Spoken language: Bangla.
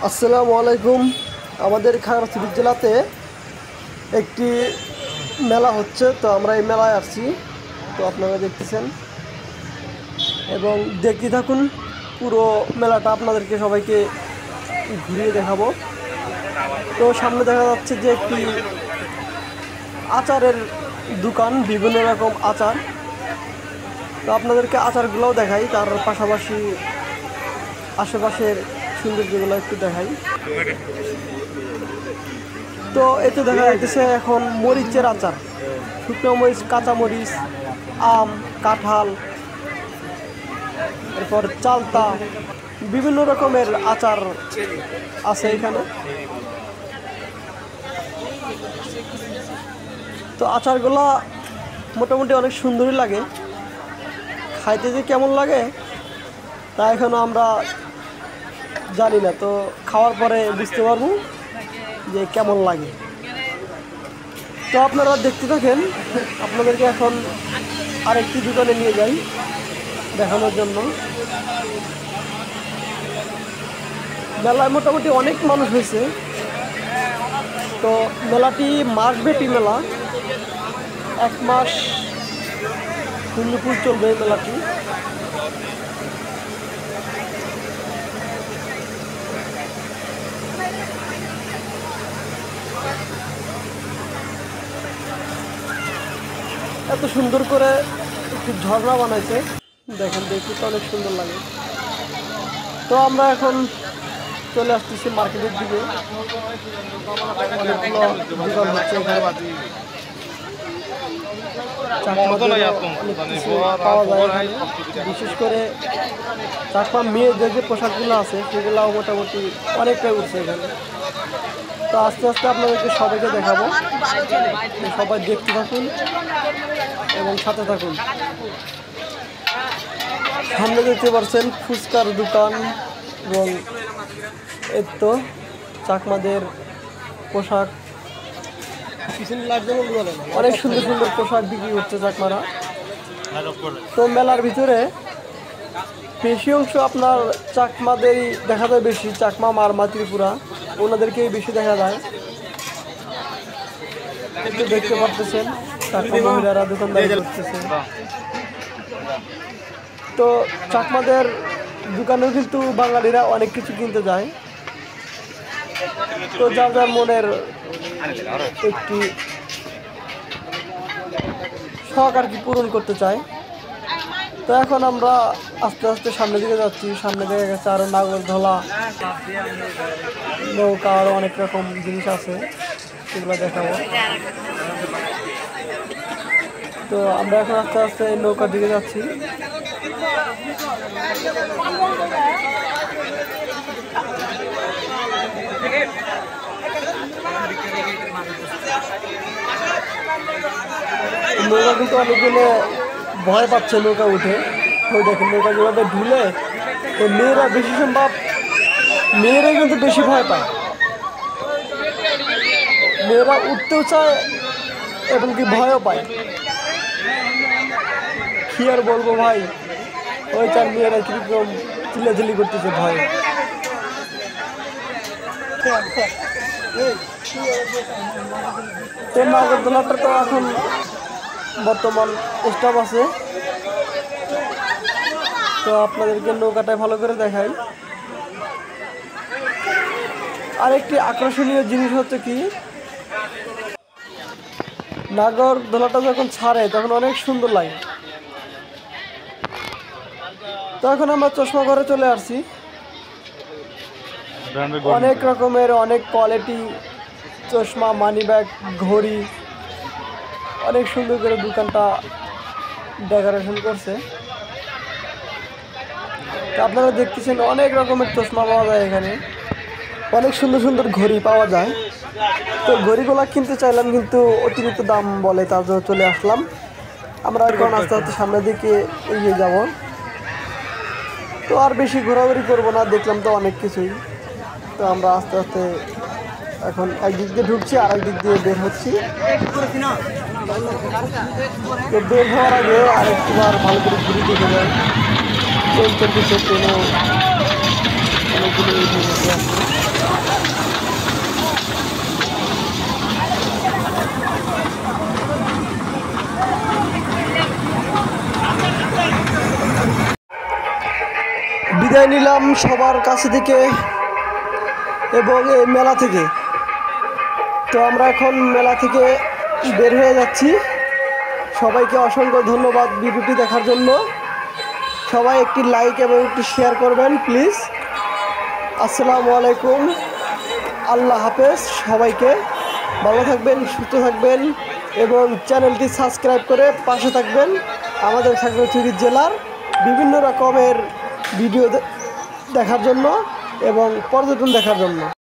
আসসালামু আলাইকুম। আমাদের খাগড়াছড়ি জেলাতে একটি মেলা হচ্ছে, তো আমরা এই মেলায় আসছি। তো আপনারা দেখতেছেন এবং দেখতে থাকুন পুরো মেলাটা, আপনাদেরকে সবাইকে ঘুরিয়ে দেখাবো। তো সামনে দেখা যাচ্ছে যে একটি আচারের দোকান, বিভিন্ন রকম আচার। তো আপনাদেরকে আচারগুলোও দেখাই, তার পাশাপাশি আশেপাশের সৌন্দর্যগুলো একটু দেখাই। তো এতে দেখা যাইতেছে এখন মরিচের আচার, শুকনো মরিচ, কাঁচা মরিচ, আম, কাঁঠাল, এরপর চালতা, বিভিন্ন রকমের আচার আছে এখানে। তো আচারগুলা মোটামুটি অনেক সুন্দরই লাগে, খাইতে যে কেমন লাগে তা এখনও আমরা জানি না। তো খাওয়ার পরে বুঝতে পারবো যে কেমন লাগে। তো আপনারা দেখতে থাকেন, আপনাদেরকে এখন আরেকটি দোকানে নিয়ে যাই দেখানোর জন্য। মেলায় মোটামুটি অনেক মানুষ হয়েছে। তো মেলাটি মাসব্যাপী মেলা, 1 মাস ফুল চলবে এই মেলাটি। এত সুন্দর করে একটি ঝর্ণা বানাইছে, দেখেন, দেখতে তো অনেক সুন্দর লাগে। তো আমরা এখন চলে আসতেছি মার্কেটের দিকে। অনেকগুলো দোকান হচ্ছে এখানে, পাওয়া যায় এখানে। বিশেষ করে চাকমা মেয়েদের যে পোশাকগুলো আছে সেগুলোও মোটামুটি অনেকটাই উঠছে এখানে। তো আস্তে আস্তে আপনাদেরকে সবাইকে দেখাবো, সবাই দেখতে থাকুন এবং সাথে থাকুন। সামনে দেখতে পাচ্ছেন ফুচকার দোকান এবং এর তো চাকমাদের পোশাক, অনেক সুন্দর সুন্দর পোশাক বিক্রি হচ্ছে চাকমারা। তো মেলার ভিতরে বেশি অংশ আপনার চাকমাদেরই দেখা যায় বেশি, চাকমা, মারমা, ত্রিপুরা, ওনাদেরকেই বেশি দেখা যায়। একটু দেখতে পাচ্ছেন চাকমা মহিলারা দোকানদারি করতেছে। তো চাকমাদের দোকানেও কিন্তু বাঙালিরা অনেক কিছু কিনতে যায়। তো যার যার মনের একটি শখ আর কি পূরণ করতে চায়। তো এখন আমরা আস্তে আস্তে সামনের দিকে যাচ্ছি। সামনে দেখা গেছে আরও নাগরদোলা, নৌকা, আরও অনেক রকম জিনিস আছে, সেগুলো দেখাবো। তো আমরা এখন আস্তে আস্তে নৌকার দিকে যাচ্ছি। নৌকা কিন্তু অনেকগুলো ভয় পাচ্ছে নৌকা উঠে। ওই দেখেন নৌকা যেভাবে ঢুলে, তো মেয়েরা বেশি সম্ভব, মেয়েরাই কিন্তু বেশি ভয় পায়। মেয়েরা উঠতেও চায় এবং কি ভয়ও পায়। কি আর বলবো ভাই, ওই চার মেয়েরা কিরকম চিল্লাচিল্লি করতেছে ভয়। তো নাগরদোলাটা তো এখন বর্তমান স্টপ আছে। তো আপনাদেরকে নৌকাটায় ভালো করে দেখাই। আরেকটি আকর্ষণীয় জিনিস হচ্ছে কি, নাগরদোলাটা যখন ছাড়ে তখন অনেক সুন্দর লাগে। তো এখন আমরা চশমা ঘরে চলে আসছি। অনেক রকমের, অনেক কোয়ালিটি চশমা, মানি ব্যাগ, ঘড়ি, অনেক সুন্দর করে দোকানটা ডেকোরেশন করছে। তো আপনারা দেখতেছেন অনেক রকমের চশমা পাওয়া যায় এখানে, অনেক সুন্দর সুন্দর ঘড়ি পাওয়া যায়। তো ঘড়িগুলা কিনতে চাইলাম কিন্তু অতিরিক্ত দাম বলে, তার জন্য চলে আসলাম। আমরা এখন আস্তে আস্তে সামনের দিকে এগিয়ে যাব। তো আর বেশি ঘোরাঘুরি করবো না, দেখলাম তো অনেক কিছুই। তো আমরা আস্তে আস্তে এখন একদিক দিয়ে ঢুকছি, আর একদিক দিয়ে বের হচ্ছি। তো বের হওয়ার আগে আরেকবার ভালো করে ঘুরে দেখে যায়। ট্রেন চলতেছে, ট্রেনেও অনেকগুলো বিদায় নিলাম সবার কাছে থেকে এবং এই মেলা থেকে। তো আমরা এখন মেলা থেকে বের হয়ে যাচ্ছি। সবাইকে অসংখ্য ধন্যবাদ ভিডিওটি দেখার জন্য। সবাই একটি লাইক এবং একটি শেয়ার করবেন প্লিজ। আসসালামু আলাইকুম, আল্লাহ হাফেজ। সবাইকে ভালো থাকবেন, সুস্থ থাকবেন এবং চ্যানেলটি সাবস্ক্রাইব করে পাশে থাকবেন আমাদের খাগড়াছড়ি জেলার বিভিন্ন রকমের ভিডিও দেখার জন্য এবং পর্যটন দেখার জন্য।